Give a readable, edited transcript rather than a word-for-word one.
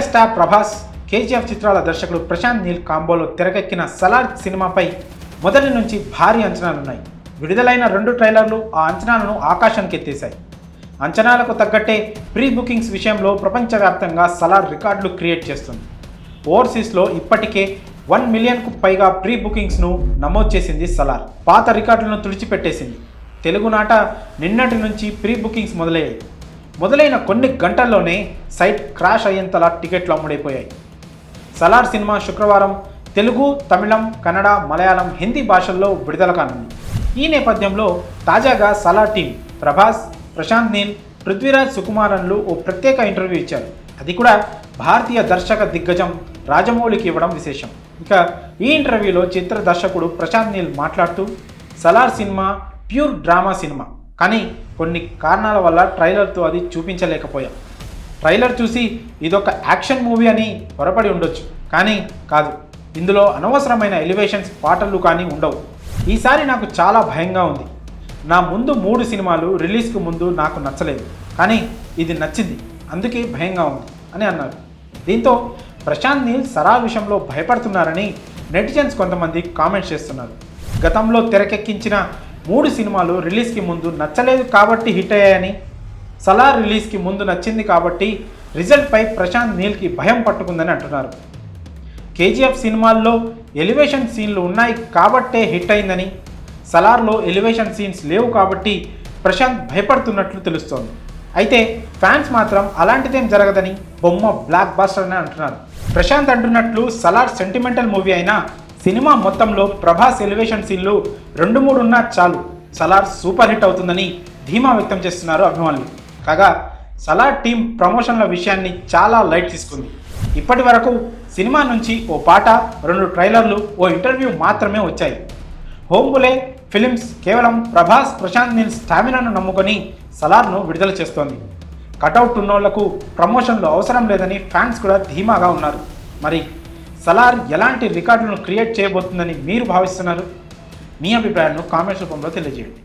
Mega star Prabhas, KGF చిత్రాల దర్శకుడు ప్రశాంత్ నీల్ కాంబోలో తెరకెక్కిన సలార్ సినిమాపై మొదటి నుంచి భారీ అంచనాలున్నాయి. విడుదలైన 2 ట్రైలర్లు ఆ అంచనాలను ఆకాశానికి ఎత్తేశాయి. అంచనాలకు తగ్గట్టే ప్రీ బుకింగ్స్ విషయంలో ప్రపంచవ్యాప్తంగా సలార్ రికార్డులు క్రియేట్ చేస్తుంది. ఓవర్సీస్లో ఇప్పటికే 1 మిలియన్కు పైగా ప్రీ బుకింగ్స్ను నమోదు చేసింది సలార్. పాత రికార్డులను తుడిచిపెట్టేసింది. తెలుగునాట నిన్నటి నుంచి ప్రీ బుకింగ్స్ మొదలైన కొన్ని గంటల్లోనే సైట్ క్రాష్ అయ్యేంతలా టికెట్లు అమ్ముడైపోయాయి. సలార్ సినిమా శుక్రవారం తెలుగు, తమిళం, కన్నడ, మలయాళం, హిందీ భాషల్లో విడుదల కానుంది. ఈ నేపథ్యంలో తాజాగా సలార్ టీం ప్రభాస్, ప్రశాంత్ నీల్, పృథ్వీరాజ్ సుకుమారన్లు ఓ ప్రత్యేక ఇంటర్వ్యూ ఇచ్చారు. అది కూడా భారతీయ దర్శక దిగ్గజం రాజమౌళికి ఇవ్వడం విశేషం. ఇక ఈ ఇంటర్వ్యూలో చిత్ర దర్శకుడు ప్రశాంత్ నీల్ మాట్లాడుతూ, Salaar cinema pure drama cinema, కానీ కొన్ని కారణాల వల్ల ట్రైలర్తో అది చూపించలేకపోయాం. ట్రైలర్ చూసి ఇదొక యాక్షన్ మూవీ అని పొరపడి ఉండొచ్చు, కానీ కాదు. ఇందులో అనవసరమైన ఎలివేషన్స్, పాటలు కానీ ఉండవు. ఈసారి నాకు చాలా భయంగా ఉంది. నా ముందు 3 సినిమాలు రిలీజ్కు ముందు నాకు నచ్చలేదు, కానీ ఇది నచ్చింది, అందుకే భయంగా ఉంది అని అన్నారు. దీంతో ప్రశాంత్ నీల్ సలార్ విషయంలో భయపడుతున్నారని నెటిజన్స్ కొంతమంది కామెంట్స్ చేస్తున్నారు. గతంలో తెరకెక్కించిన 3 సినిమాలు రిలీజ్కి ముందు నచ్చలేదు కాబట్టి హిట్ అయ్యాయని, సలార్ రిలీజ్కి ముందు నచ్చింది కాబట్టి రిజల్ట్పై ప్రశాంత్ నీల్కి భయం పట్టుకుందని అంటున్నారు. కేజీఎఫ్ సినిమాల్లో ఎలివేషన్ సీన్లు ఉన్నాయి కాబట్టే హిట్ అయిందని, సలార్లో ఎలివేషన్ సీన్స్ లేవు కాబట్టి ప్రశాంత్ భయపడుతున్నట్లు తెలుస్తోంది. అయితే ఫ్యాన్స్ మాత్రం అలాంటిదేం జరగదని, బొమ్మ బ్లాక్ బాస్టర్ అని అంటున్నారు. ప్రశాంత్ అంటున్నట్లు సలార్ సెంటిమెంటల్ మూవీ అయినా సినిమా మొత్తంలో ప్రభాస్ ఎలివేషన్ సీన్లు 2-3 ఉన్నా చాలు, సలార్ సూపర్ హిట్ అవుతుందని ధీమా వ్యక్తం చేస్తున్నారు అభిమానులు. కాగా సలార్ టీం ప్రమోషన్ల విషయాన్ని చాలా లైట్ తీసుకుంది. ఇప్పటి వరకు సినిమా నుంచి ఓ పాట, 2 ట్రైలర్లు, ఓ ఇంటర్వ్యూ మాత్రమే వచ్చాయి. హోంబులే ఫిలిమ్స్ కేవలం ప్రభాస్, ప్రశాంత్ నీల్ స్టామినాను నమ్ముకొని సలార్ను విడుదల చేస్తోంది. కటౌట్ ఉన్నోళ్లకు ప్రమోషన్లు అవసరం లేదని ఫ్యాన్స్ కూడా ధీమాగా ఉన్నారు. మరి సలార్ ఎలాంటి రికార్డులను క్రియేట్ చేయబోతుందని మీరు భావిస్తున్నారు? మీ అభిప్రాయాలను కామెంట్స్ రూపంలో తెలియజేయండి.